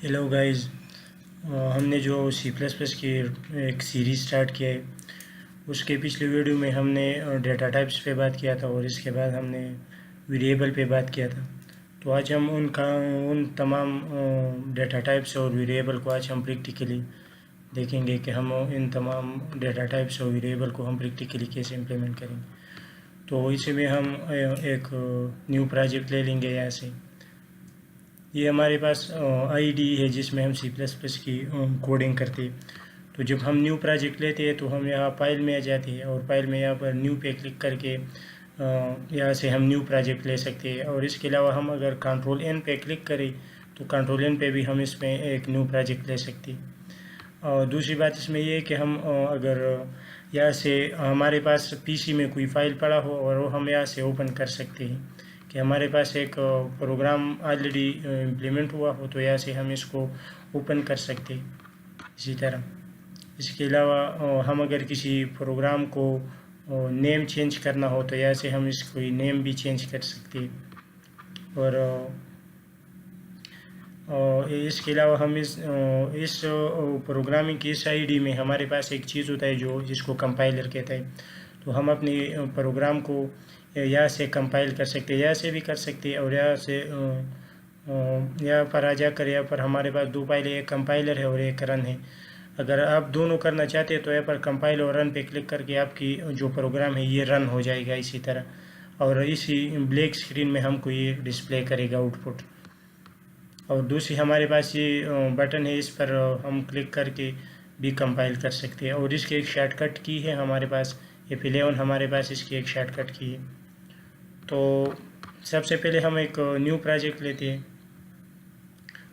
Hello guys. हमने जो सी plus plus की एक सीरीज़ स्टार्ट किया है, उसके पिछले वीडियो में हमने डेटा टाइप्स पे बात किया था और इसके बाद हमने वेरिएबल पे बात किया था। तो आज हम उन तमाम डेटा टाइप्स और वेरिएबल को आज हम प्रैक्टिकली देखेंगे कि हम इन तमाम डेटा टाइप्स और वेरिएबल को हम प्रैक्टिकली कैसे इम्प्लीमेंट करेंगे। तो इसी में हम एक न्यू प्रोजेक्ट ले लेंगे यहाँ से। ये हमारे पास आईडी है जिसमें हम सी प्लस प्लस की कोडिंग करते हैं। तो जब हम न्यू प्रोजेक्ट लेते हैं तो हम यहाँ फाइल में आ जाते हैं और फाइल में यहाँ पर न्यू पे क्लिक करके यहाँ से हम न्यू प्रोजेक्ट ले सकते हैं। और इसके अलावा हम अगर कंट्रोल एन पे क्लिक करें तो कंट्रोल एन पे भी हम इसमें एक न्यू प्रोजेक्ट ले सकते हैं। और दूसरी बात इसमें ये है कि हम अगर यहाँ से हमारे पास पीसी में कोई फ़ाइल पड़ा हो और वो हम यहाँ से ओपन कर सकते हैं कि हमारे पास एक प्रोग्राम ऑलरेडी इम्प्लीमेंट हुआ हो तो यहाँ से हम इसको ओपन कर सकते हैं इसी तरह। इसके अलावा हम अगर किसी प्रोग्राम को नेम चेंज करना हो तो यहाँ से हम इसको नेम भी चेंज कर सकते हैं। और इसके अलावा हम इस प्रोग्रामिंग की इस आईडी में हमारे पास एक चीज़ होता है जो जिसको कंपाइलर कहता है। तो हम अपने प्रोग्राम को यहाँ से कंपाइल कर सकते हैं, यहाँ से भी कर सकते हैं और यहाँ से यहाँ पर आ जाकर यहाँ पर हमारे पास दो फाइल है, एक कंपाइलर है और एक रन है। अगर आप दोनों करना चाहते हैं तो यहाँ पर कंपाइल और रन पे क्लिक करके आपकी जो प्रोग्राम है ये रन हो जाएगा इसी तरह। और इसी ब्लैक स्क्रीन में हमको ये डिस्प्ले करेगा आउटपुट। और दूसरी हमारे पास ये बटन है, इस पर हम क्लिक करके भी कंपाइल कर सकते हैं। और इसकी एक शॉर्टकट की है हमारे पास, F11 हमारे पास इसकी एक शॉर्टकट की है। तो सबसे पहले हम एक न्यू प्रोजेक्ट लेते हैं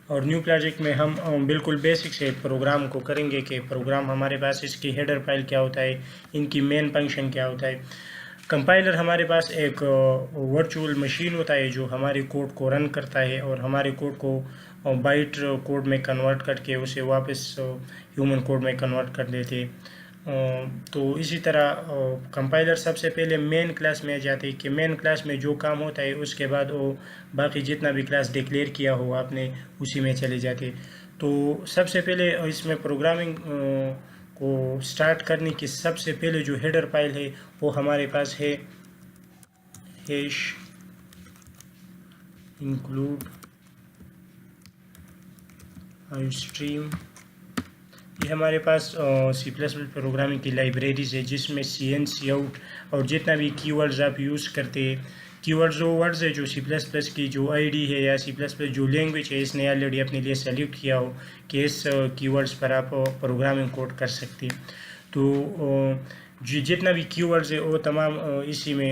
और न्यू प्रोजेक्ट में हम बिल्कुल बेसिक से प्रोग्राम को करेंगे कि प्रोग्राम हमारे पास इसकी हेडर फाइल क्या होता है, इनकी मेन फंक्शन क्या होता है। कंपाइलर हमारे पास एक वर्चुअल मशीन होता है जो हमारे कोड को रन करता है और हमारे कोड को बाइट कोड में कन्वर्ट करके उसे वापस ह्यूमन कोड में कन्वर्ट कर देते। तो इसी तरह कंपाइलर सबसे पहले मेन क्लास में आ जाते हैं कि मेन क्लास में जो काम होता है उसके बाद वो बाकी जितना भी क्लास डिक्लेयर किया हो आपने उसी में चले जाते। तो सबसे पहले इसमें प्रोग्रामिंग को स्टार्ट करने की सबसे पहले जो हेडर फाइल है वो हमारे पास है हैश इंक्लूड स्ट्रीम। ये हमारे पास सी प्लस प्लस प्रोग्रामिंग की लाइब्रेरीज है जिसमें CN Cout और जितना भी कीवर्ड्स आप यूज़ करते हैं, कीवर्ड्स वो वर्ड्स है जो सी प्लस प्लस की जो आईडी है या सी प्लस प्लस जो लैंग्वेज है इसने ऑलरेडी अपने लिए सेलेक्ट किया हो कि इस कीवर्ड्स पर आप प्रोग्रामिंग कोड कर सकते हैं। तो जितना भी कीवर्ड्स है वो तमाम इसी में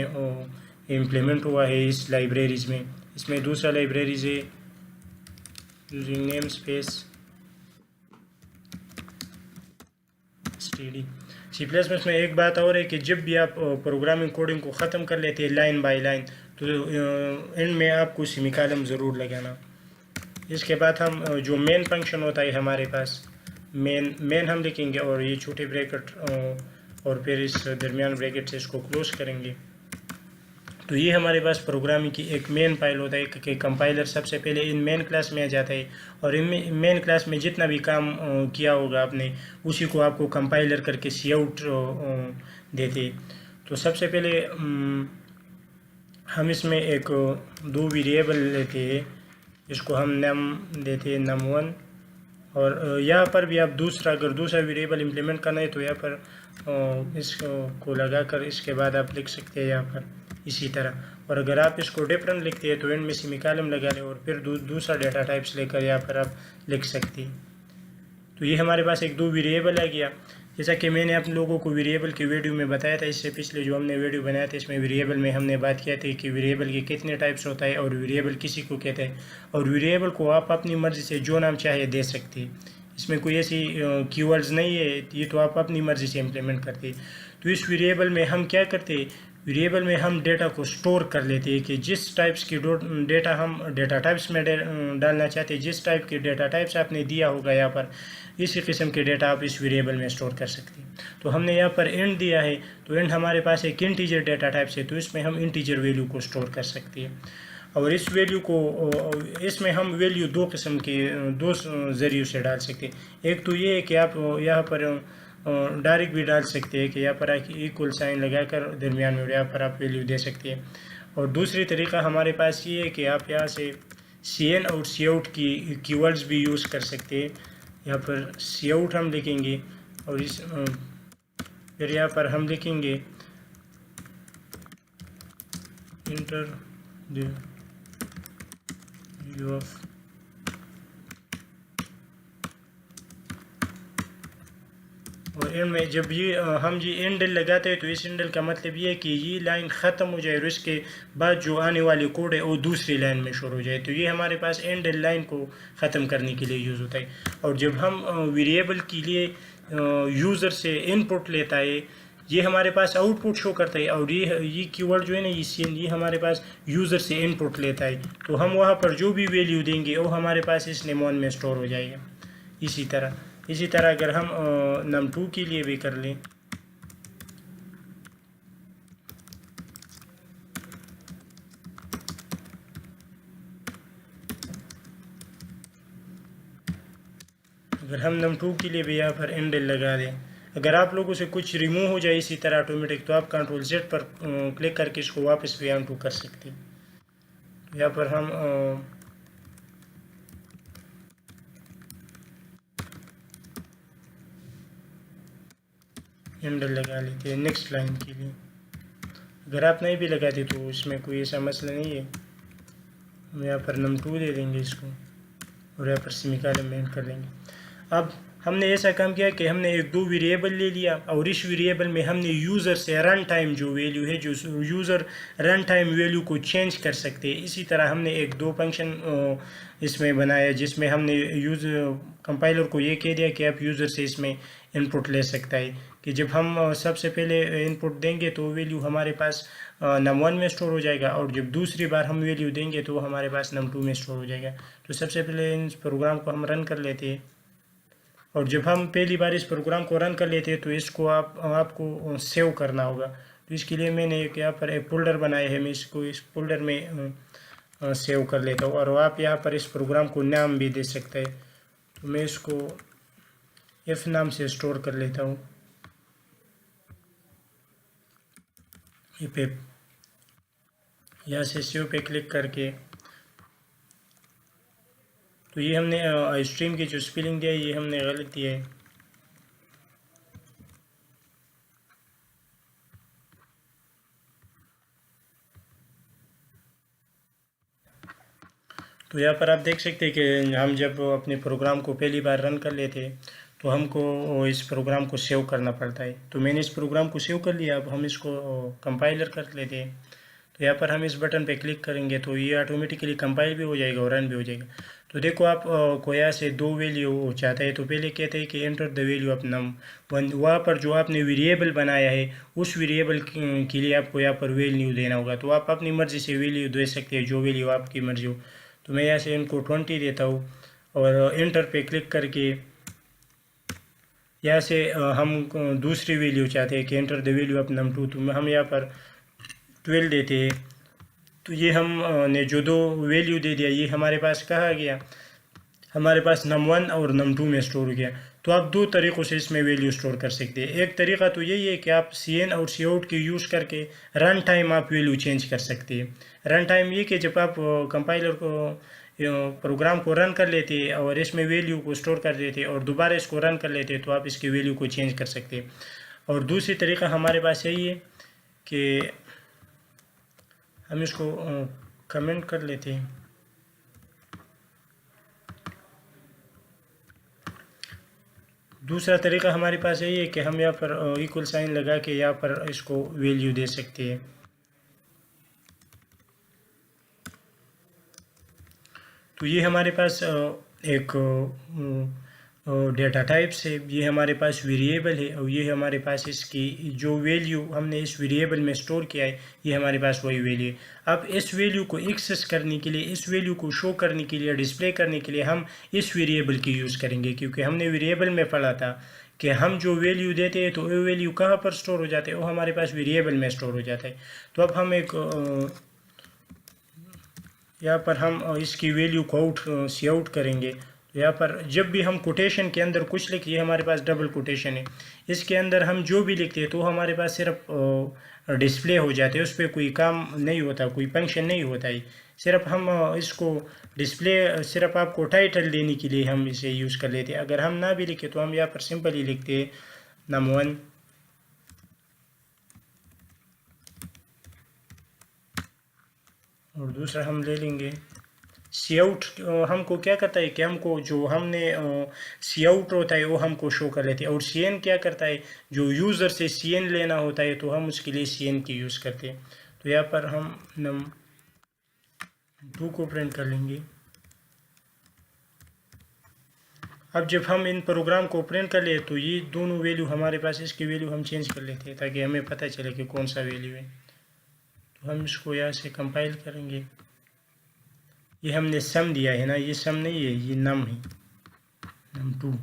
इम्प्लीमेंट हुआ है इस लाइब्रेरीज में। इसमें दूसरा लाइब्रेरीज है using name space C plus plus में एक बात और है कि जब भी आप प्रोग्रामिंग कोडिंग को ख़त्म कर लेते हैं लाइन बाय लाइन तो एंड में आपको सेमीकोलन ज़रूर लगाना। इसके बाद हम जो मेन फंक्शन होता है हमारे पास मेन हम लिखेंगे और ये छोटे ब्रैकेट और फिर इस दरमियान ब्रैकेट से इसको क्लोज करेंगे। तो ये हमारे पास प्रोग्रामिंग की एक मेन फाइल होता है कि कंपाइलर सबसे पहले इन मेन क्लास में आ जाता है और इन मेन क्लास में जितना भी काम किया होगा आपने उसी को आपको कंपाइलर करके Cout देते। तो सबसे पहले हम इसमें एक दो वेरिएबल लेते हैं, इसको हम नम देते हैं num1। और यहाँ पर भी आप अगर दूसरा वेरिएबल इम्प्लीमेंट करना है तो यहाँ पर इसको लगा कर इसके बाद आप लिख सकते हैं यहाँ पर इसी तरह। और अगर आप इसको डिफरेंट लिखते हैं तो एंड में सेमीकोलन लगा लें और फिर दूसरा डेटा टाइप्स लेकर यहाँ पर आप लिख सकते हैं। तो ये हमारे पास एक दो वेरिएबल आ गया। जैसा कि मैंने आप लोगों को वेरिएबल की वीडियो में बताया था, इससे पिछले जो हमने वीडियो बनाया था इसमें वेरिएबल में हमने बात किया था कि वेरिएबल के कितने टाइप्स होता है और वेरिएबल किसी को कहते हैं और वेरिएबल को आप अपनी मर्ज़ी से जो नाम चाहे दे सकते हैं। इसमें कोई ऐसी कीवर्ड्स नहीं है, ये तो आप अपनी मर्ज़ी से इम्प्लीमेंट करते हैं। तो इस वेरिएबल में हम क्या करते हैं, वेरिएबल में हम डेटा को स्टोर कर लेते हैं कि जिस टाइप्स की डेटा हम डेटा टाइप्स में डालना चाहते हैं, जिस टाइप के डेटा टाइप्स आपने दिया होगा यहाँ पर इसी किस्म के डेटा आप इस वेरिएबल में स्टोर कर सकते हैं। तो हमने यहाँ पर इंट दिया है तो इंट हमारे पास एक इंटीजर डेटा टाइप से, तो इसमें हम इंटीजर वैल्यू को स्टोर कर सकते हैं। और इस वैल्यू को इसमें हम वैल्यू दो किस्म के दो ज़रियों से डाल सकते हैं। एक तो ये है कि आप यहाँ पर डायरेक्ट भी डाल सकते हैं कि यहाँ पर इक्वल साइन लगाकर दरमियान में यहाँ पर आप वैल्यू दे सकते हैं। और दूसरी तरीका हमारे पास ये है कि आप यहाँ से सी इन और सी आउट की कीवर्ड्स भी यूज़ कर सकते हैं। यहाँ पर सी आउट हम लिखेंगे और फिर यहाँ पर हम लिखेंगे इंटर द वैल्यू ऑफ और एंड में जब ये हम जी एंडल लगाते हैं तो इस एंडल का मतलब ये है कि ये लाइन ख़त्म हो जाए और इसके बाद जो आने वाली कोड है वो दूसरी लाइन में शुरू हो जाए। तो ये हमारे पास एंडल लाइन को ख़त्म करने के लिए यूज़ होता है। और जब हम वेरिएबल के लिए यूज़र से इनपुट लेता है ये हमारे पास आउटपुट शो करता है। और ये कीवर्ड जो है ना ये हमारे पास यूज़र से इनपुट लेता है। तो हम वहाँ पर जो भी वैल्यू देंगे वो हमारे पास इस नेमोन में स्टोर हो जाएगा। इसी तरह अगर हम num2 के लिए भी कर लें, अगर हम num2 के लिए भी यहाँ पर एंडल लगा दें, अगर आप लोगों से कुछ रिमूव हो जाए इसी तरह ऑटोमेटिक तो आप Ctrl+Z पर क्लिक करके इसको वापस भी अनडू कर सकते हैं। तो यहाँ पर हम एंडल लगा लेते हैं नेक्स्ट लाइन के लिए। अगर आप नहीं भी लगाते तो इसमें कोई ऐसा मसला नहीं है। हम यहाँ पर num2 दे देंगे इसको और यहाँ पर सेमीकोलन में एंड कर लेंगे। अब हमने ऐसा काम किया कि हमने एक दो वेरिएबल ले लिया और इस वेरिएबल में हमने यूज़र से रन टाइम जो वैल्यू है जो यूज़र रन टाइम वैल्यू को चेंज कर सकते हैं। इसी तरह हमने एक दो फंक्शन इसमें बनाया जिसमें हमने कंपाइलर को ये कह दिया कि आप यूज़र से इसमें इनपुट ले सकता है कि जब हम सबसे पहले इनपुट देंगे तो वैल्यू हमारे पास num1 में स्टोर हो जाएगा और जब दूसरी बार हम वैल्यू देंगे तो हमारे पास num2 में स्टोर हो जाएगा। तो सबसे पहले इस प्रोग्राम को हम रन कर लेते हैं और जब हम पहली बार इस प्रोग्राम को रन कर लेते हैं तो इसको आपको सेव करना होगा। तो इसके लिए मैंने एक यहाँ पर एक फोल्डर बनाया है, मैं इसको इस फोल्डर में सेव कर लेता हूँ और आप यहाँ पर इस प्रोग्राम को नाम भी दे सकते हैं। तो मैं इसको एफ नाम से स्टोर कर लेता हूँ। यहाँ से सेव पे क्लिक करके तो ये हमने स्ट्रीम की जो स्पेलिंग दिया है ये हमने गलत दिया है। तो यहाँ पर आप देख सकते हैं कि हम जब अपने प्रोग्राम को पहली बार रन कर लेते हैं तो हमको इस प्रोग्राम को सेव करना पड़ता है। तो मैंने इस प्रोग्राम को सेव कर लिया। अब हम इसको कंपाइलर कर लेते हैं। तो यहाँ पर हम इस बटन पे क्लिक करेंगे तो ये ऑटोमेटिकली कंपाइल भी हो जाएगा और रन भी हो जाएगा। तो देखो आप को यहाँ से दो वैल्यू चाहता है तो पहले कहते हैं कि enter the value of num1। वहाँ पर जो आपने वेरिएबल बनाया है उस वेरिएबल के लिए आपको यहाँ पर वैल्यू देना होगा। तो आप अपनी मर्ज़ी से वैल्यू दे सकते हैं जो वैल्यू आपकी मर्ज़ी हो। तो मैं यहाँ से इनको 20 देता हूँ और एंटर पे क्लिक करके यहाँ से हम दूसरी वैल्यू चाहते हैं कि enter the value of num2। तो हम यहाँ पर 12 देते हैं। तो ये हम ने जो दो वैल्यू दे दिया ये हमारे पास कहाँ गया, हमारे पास num1 और num2 में स्टोर हो गया। तो आप दो तरीक़ों से इसमें वैल्यू स्टोर कर सकते हैं। एक तरीका तो यही है कि आप cin और cout की यूज़ करके रन टाइम आप वैल्यू चेंज कर सकते हैं। रन टाइम ये कि जब आप कंपाइलर को प्रोग्राम को रन कर लेते हैं और इसमें वैल्यू को स्टोर कर देते हैं और दोबारा इसको रन कर लेते हैं तो आप इसकी वैल्यू को चेंज कर सकते हैं। और दूसरी तरीका हमारे पास यही है कि हम इसको कमेंट कर लेते हैं। दूसरा तरीका हमारे पास यही है कि हम यहाँ पर इक्वल साइन लगा के यहाँ पर इसको वैल्यू दे सकते हैं। तो ये हमारे पास एक डेटा टाइप से ये हमारे पास वेरिएबल है और ये हमारे पास इसकी जो वैल्यू हमने इस वेरिएबल में स्टोर किया है ये हमारे पास वही वैल्यू है। अब इस वैल्यू को एक्सेस करने के लिए, इस वैल्यू को शो करने के लिए, डिस्प्ले करने के लिए हम इस वेरिएबल की यूज़ करेंगे क्योंकि हमने वेरिएबल में पढ़ा था कि हम जो वैल्यू देते हैं तो वो वैल्यू कहाँ पर स्टोर हो जाते हैं, वो हमारे पास वेरिएबल में स्टोर हो जाता है। तो अब हम एक यहाँ पर हम इसकी वैल्यू को सी आउट करेंगे। तो यहाँ पर जब भी हम कोटेशन के अंदर कुछ लिखिए, हमारे पास डबल कोटेशन है, इसके अंदर हम जो भी लिखते हैं तो हमारे पास सिर्फ डिस्प्ले हो जाते हैं, उस पर कोई काम नहीं होता, कोई फंक्शन नहीं होता है। सिर्फ हम इसको डिस्प्ले, सिर्फ आपको टाइटल देने के लिए हम इसे यूज़ कर लेते हैं। अगर हम ना भी लिखे तो हम यहाँ पर सिंपल ही लिखते हैं num1 और दूसरा हम ले लेंगे सी आउट। हमको क्या करता है कि हमको जो हमने सी आउट होता है वो हमको शो कर लेते हैं, और सी एन क्या करता है, जो यूज़र से सी एन लेना होता है तो हम उसके लिए सी एन की यूज़ करते हैं। तो यहाँ पर हम num2 को प्रिंट कर लेंगे। अब जब हम इन प्रोग्राम को प्रिंट कर ले तो ये दोनों वैल्यू हमारे पास, इसकी वैल्यू हम चेंज कर लेते हैं ताकि हमें पता चले कि कौन सा वैल्यू है। तो हम इसको यहाँ से कंपाइल करेंगे। ये हमने सम दिया है ना, ये सम नहीं है, ये नम है, num2।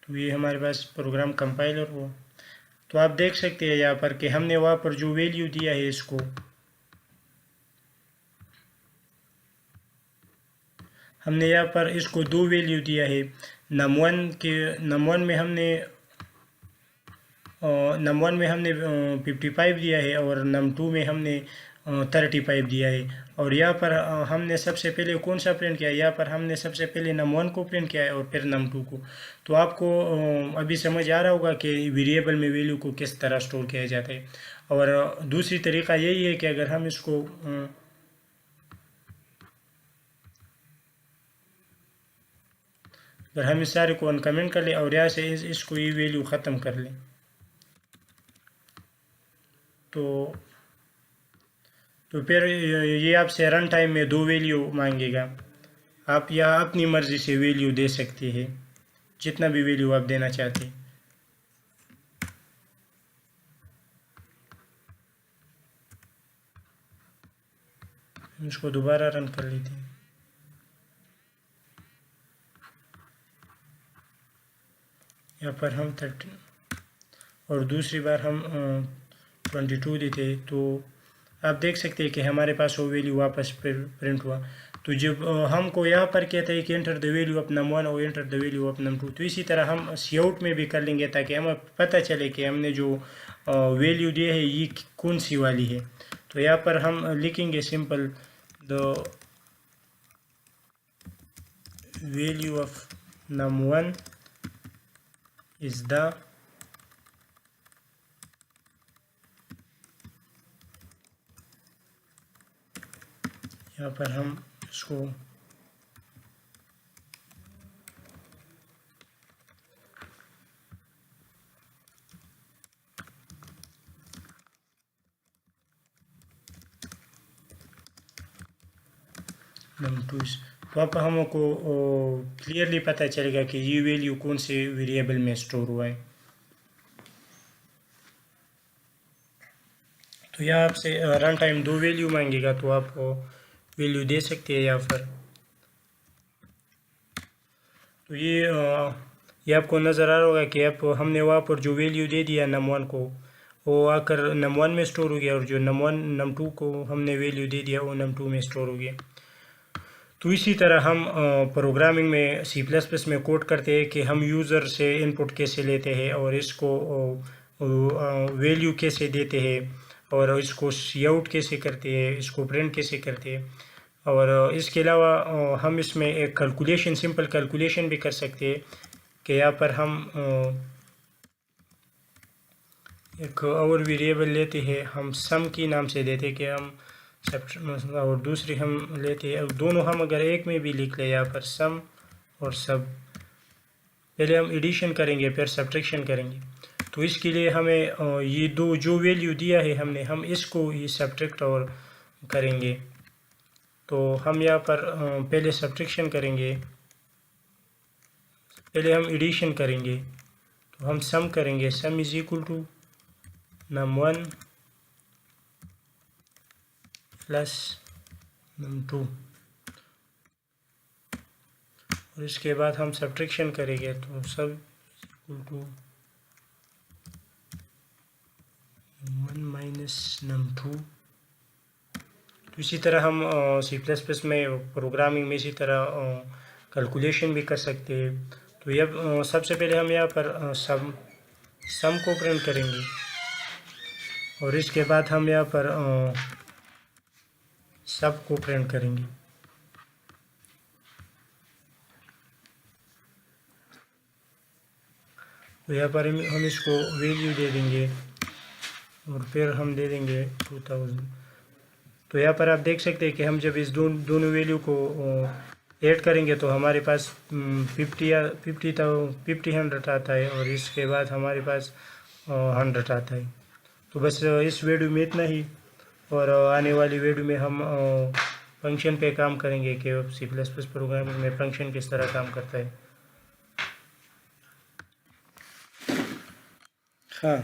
तो ये हमारे पास प्रोग्राम कंपाइलर हुआ। तो आप देख सकते हैं यहाँ पर कि हमने वहाँ पर जो वैल्यू दिया है इसको, हमने यहाँ पर इसको दो वैल्यू दिया है। num1 में हमने 55 दिया है और num2 में हमने 35 दिया है। और यहाँ पर हमने सबसे पहले कौन सा प्रिंट किया है, यहाँ पर हमने सबसे पहले num1 को प्रिंट किया है और फिर num2 को। तो आपको अभी समझ आ रहा होगा कि वेरिएबल में वैल्यू को किस तरह स्टोर किया जाता है। और दूसरी तरीका यही है कि अगर हम इसको अगर हम इस सारे को अनकमेंट कर लें और यहाँ से इसको ये वैल्यू ख़त्म कर लें तो फिर ये आपसे रन टाइम में दो वैल्यू मांगेगा। आप यहाँ अपनी मर्ज़ी से वैल्यू दे सकते हैं, जितना भी वैल्यू आप देना चाहते हैं। हम इसको दोबारा रन कर लेते हैं। यहाँ पर हम 13 और दूसरी बार हम 22 देते, तो आप देख सकते हैं कि हमारे पास वो वैल्यू वापस प्रिंट हुआ। तो जब हमको यहाँ पर कहता है कि enter the value of num1 और enter the value of num2, तो इसी तरह हम सी आउट में भी कर लेंगे ताकि हमें पता चले कि हमने जो वैल्यू दी है ये कौन सी वाली है। तो यहाँ पर हम लिखेंगे simple the value of num1 is the यहाँ पर हम इसको num2, तो अब हमको क्लियरली पता चलेगा कि ये वैल्यू कौन से वेरिएबल में स्टोर हुआ है। तो यहाँ आपसे रन टाइम दो वैल्यू मांगेगा, तो आप वैल्यू दे सकते हैं यहाँ पर। तो ये आपको नज़र आ रहा होगा कि आप हमने वहाँ पर जो वैल्यू दे दिया num1 को, वो आकर num1 में स्टोर हो गया, और जो num2 को हमने वैल्यू दे दिया वो num2 में स्टोर हो गया। तो इसी तरह हम प्रोग्रामिंग में C++ में कोड करते हैं कि हम यूज़र से इनपुट कैसे लेते हैं और इसको वैल्यू कैसे देते हैं और इसको सी आउट कैसे करते हैं, इसको प्रिंट कैसे करते हैं। और इसके अलावा हम इसमें एक कैलकुलेशन, सिंपल कैलकुलेशन भी कर सकते हैं कि यहाँ पर हम एक और वेरिएबल लेते हैं, हम सम की नाम से देते हैं कि हम और दूसरी हम लेते हैं, दोनों हम अगर एक में भी लिख लें यहाँ पर सम और सब, पहले हम एडिशन करेंगे फिर सब्ट्रैक्शन करेंगे। तो इसके लिए हमें ये दो जो वैल्यू दिया है हमने, हम इसको ये सब्ट्रैक्ट और करेंगे। तो हम यहाँ पर पहले सब्ट्रैक्शन करेंगे, पहले हम एडिशन करेंगे। तो हम सम करेंगे, sum is equal to num1 plus num2, और इसके बाद हम सब्ट्रैक्शन करेंगे। तो सब इक्वल टू 1 -num2। तो इसी तरह हम C++ में प्रोग्रामिंग में इसी तरह कैलकुलेशन भी कर सकते हैं। तो यह सबसे पहले हम यहाँ पर सम को प्रिंट करेंगे और इसके बाद हम यहाँ पर सब को प्रिंट करेंगे। तो यहाँ पर हम इसको वैल्यू दे देंगे और फिर हम दे देंगे 2000। तो यहाँ पर आप देख सकते हैं कि हम जब इस दोनों वैल्यू को ऐड करेंगे तो हमारे पास 50 आता है और इसके बाद हमारे पास 100 आता है। तो बस इस वीडियो में इतना ही, और आने वाली वीडियो में हम फंक्शन पे काम करेंगे कि C++ प्रोग्रामिंग में फंक्शन किस तरह काम करता है। हाँ।